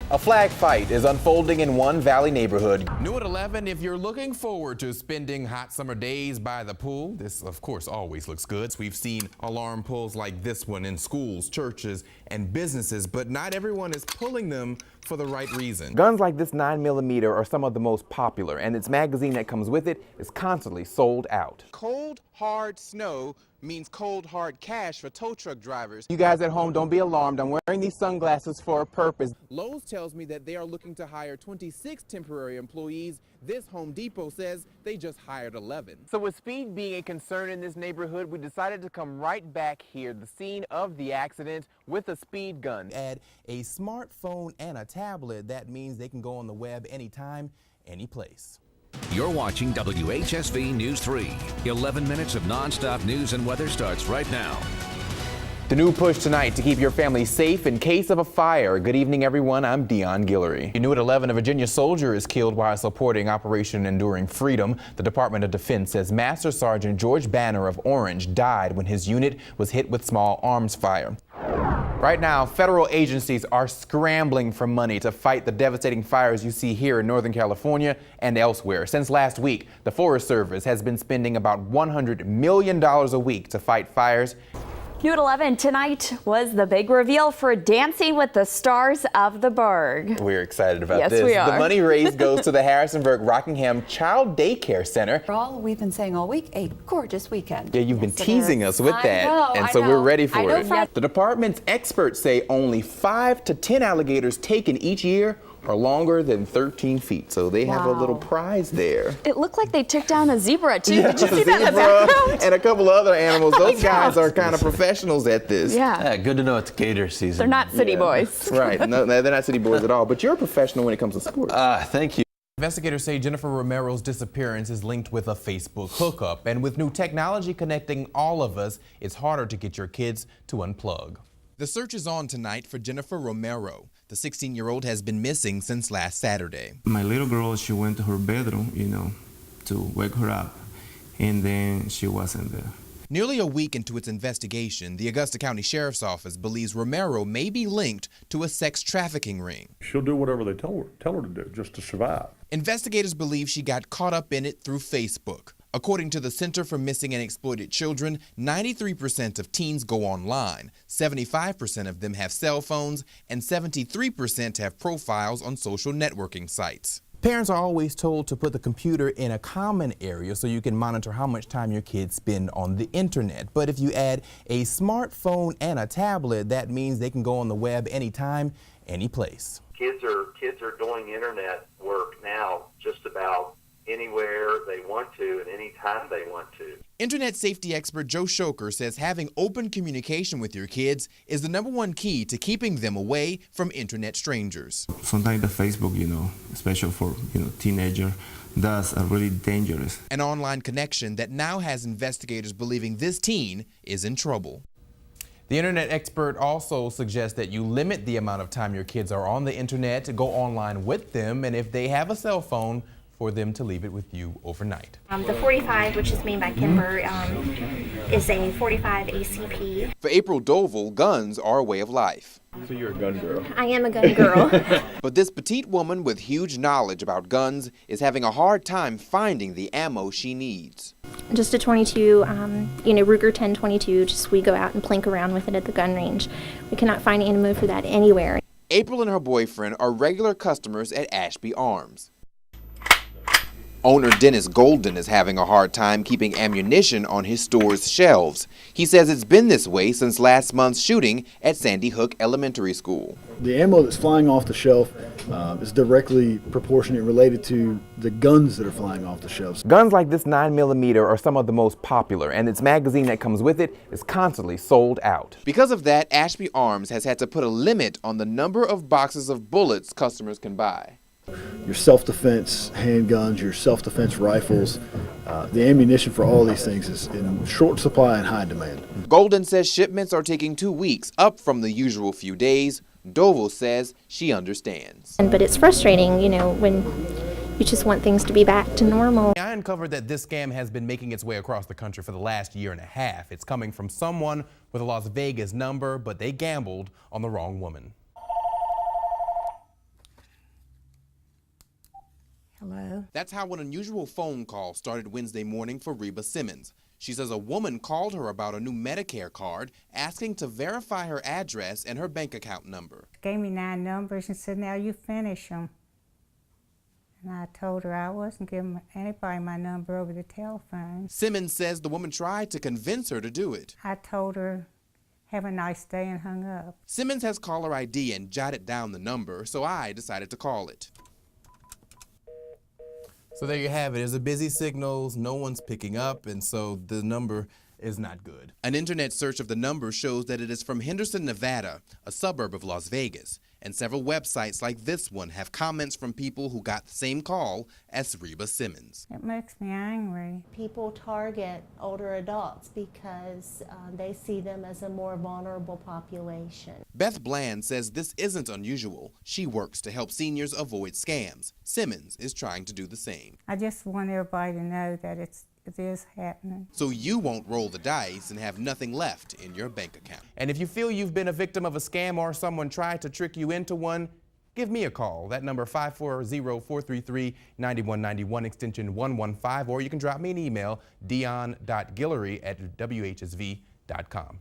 A flag fight is unfolding in one Valley neighborhood. New at 11, if you're looking forward to spending hot summer days by the pool, this of course always looks good. We've seen alarm pulls like this one in schools, churches, and businesses, but not everyone is pulling them for the right reason. Guns like this 9mm are some of the most popular, and its magazine that comes with it is constantly sold out. Cold, hard snow means cold, hard cash for tow truck drivers. You guys at home, don't be alarmed. I'm wearing these sunglasses for a purpose. Lowe's tells me that they are looking to hire 26 temporary employees. This Home Depot says they just hired 11. So with speed being a concern in this neighborhood, we decided to come right back here, the scene of the accident, with a speed gun. Add a smartphone and a tablet. That means they can go on the web anytime, any place. You're watching WHSV News 3. 11 minutes of nonstop news and weather starts right now. The new push tonight to keep your family safe in case of a fire. Good evening, everyone. I'm Deon Guillory. New at 11, a Virginia soldier is killed while supporting Operation Enduring Freedom. The Department of Defense says Master Sergeant George Banner of Orange died when his unit was hit with small arms fire. Right now, federal agencies are scrambling for money to fight the devastating fires you see here in Northern California and elsewhere. Since last week, the Forest Service has been spending about $100 million a week to fight fires. New at 11 tonight was the big reveal for Dancing with the Stars of the Berg. We're excited about Yes, this. we are. The money raised goes to the Harrisonburg Rockingham Child Daycare Center. For all we've been saying all week, a gorgeous weekend. Yeah, you've been teasing us with I that, know, and I so know. we're ready I for know it. Fred- The department's experts say only 5 to 10 alligators taken each year are longer than 13 feet, so they have a little prize there. It looked like they took down a zebra too. Did you see A that in the zebra background? and a couple other animals. Oh my Those guys gosh. are kind of professionals at this. Yeah, Good to know it's gator season. they're not city boys. Right, no, they're not city boys at all, but you're a professional when it comes to sports. Thank you. Investigators say Jennifer Romero's disappearance is linked with a Facebook hookup, and with new technology connecting all of us, it's harder to get your kids to unplug. The search is on tonight for Jennifer Romero. The 16-year-old has been missing since last Saturday. My little girl, she went to her bedroom, to wake her up, and then she wasn't there. Nearly a week into its investigation, the Augusta County Sheriff's Office believes Romero may be linked to a sex trafficking ring. She'll do whatever they tell her to do just to survive. Investigators believe she got caught up in it through Facebook. According to the Center for Missing and Exploited Children, 93% of teens go online, 75% of them have cell phones, and 73% have profiles on social networking sites. Parents are always told to put the computer in a common area so you can monitor how much time your kids spend on the internet. But if you add a smartphone and a tablet, that means they can go on the web anytime, any place. Kids are doing internet work now just about anywhere they want to and anytime they want to. Internet safety expert Joe Shoker says having open communication with your kids is the #1 key to keeping them away from internet strangers. Sometimes the Facebook, especially for, teenager, that's really dangerous. An online connection that now has investigators believing this teen is in trouble. The internet expert also suggests that you limit the amount of time your kids are on the internet, to go online with them, and if they have a cell phone, for them to leave it with you overnight. The 45, which is made by Kimber, is a 45 ACP. For April Dovell, guns are a way of life. So you're a gun girl. I am a gun girl. But this petite woman with huge knowledge about guns is having a hard time finding the ammo she needs. Just a 22, Ruger 1022, just we go out and plink around with it at the gun range. We cannot find ammo for that anywhere. April and her boyfriend are regular customers at Ashby Arms. Owner Dennis Golden is having a hard time keeping ammunition on his store's shelves. He says it's been this way since last month's shooting at Sandy Hook Elementary School. The ammo that's flying off the shelf is directly proportionate related to the guns that are flying off the shelves. Guns like this 9mm are some of the most popular, and its magazine that comes with it is constantly sold out. Because of that, Ashby Arms has had to put a limit on the number of boxes of bullets customers can buy. Your self-defense handguns, your self-defense rifles, the ammunition for all these things is in short supply and high demand. Golden says shipments are taking 2 weeks, up from the usual few days. Dovell says she understands. But it's frustrating, when you just want things to be back to normal. I uncovered that this scam has been making its way across the country for the last year and a half. It's coming from someone with a Las Vegas number, but they gambled on the wrong woman. Hello? That's how an unusual phone call started Wednesday morning for Reba Simmons. She says a woman called her about a new Medicare card, asking to verify her address and her bank account number. Gave me 9 numbers and said, now you finish them. And I told her I wasn't giving anybody my number over the telephone. Simmons says the woman tried to convince her to do it. I told her, have a nice day, and hung up. Simmons has caller ID and jotted down the number, so I decided to call it. So there you have it. There's a busy signals, no one's picking up, and so the number is not good. An internet search of the number shows that it is from Henderson, Nevada, a suburb of Las Vegas. And several websites like this one have comments from people who got the same call as Reba Simmons. It makes me angry. People target older adults because they see them as a more vulnerable population. Beth Bland says this isn't unusual. She works to help seniors avoid scams. Simmons is trying to do the same. I just want everybody to know that it is happening. So you won't roll the dice and have nothing left in your bank account. And if you feel you've been a victim of a scam or someone tried to trick you into one, give me a call. That number 540-433-9191, extension 115, or you can drop me an email, deon.guillory@whsv.com.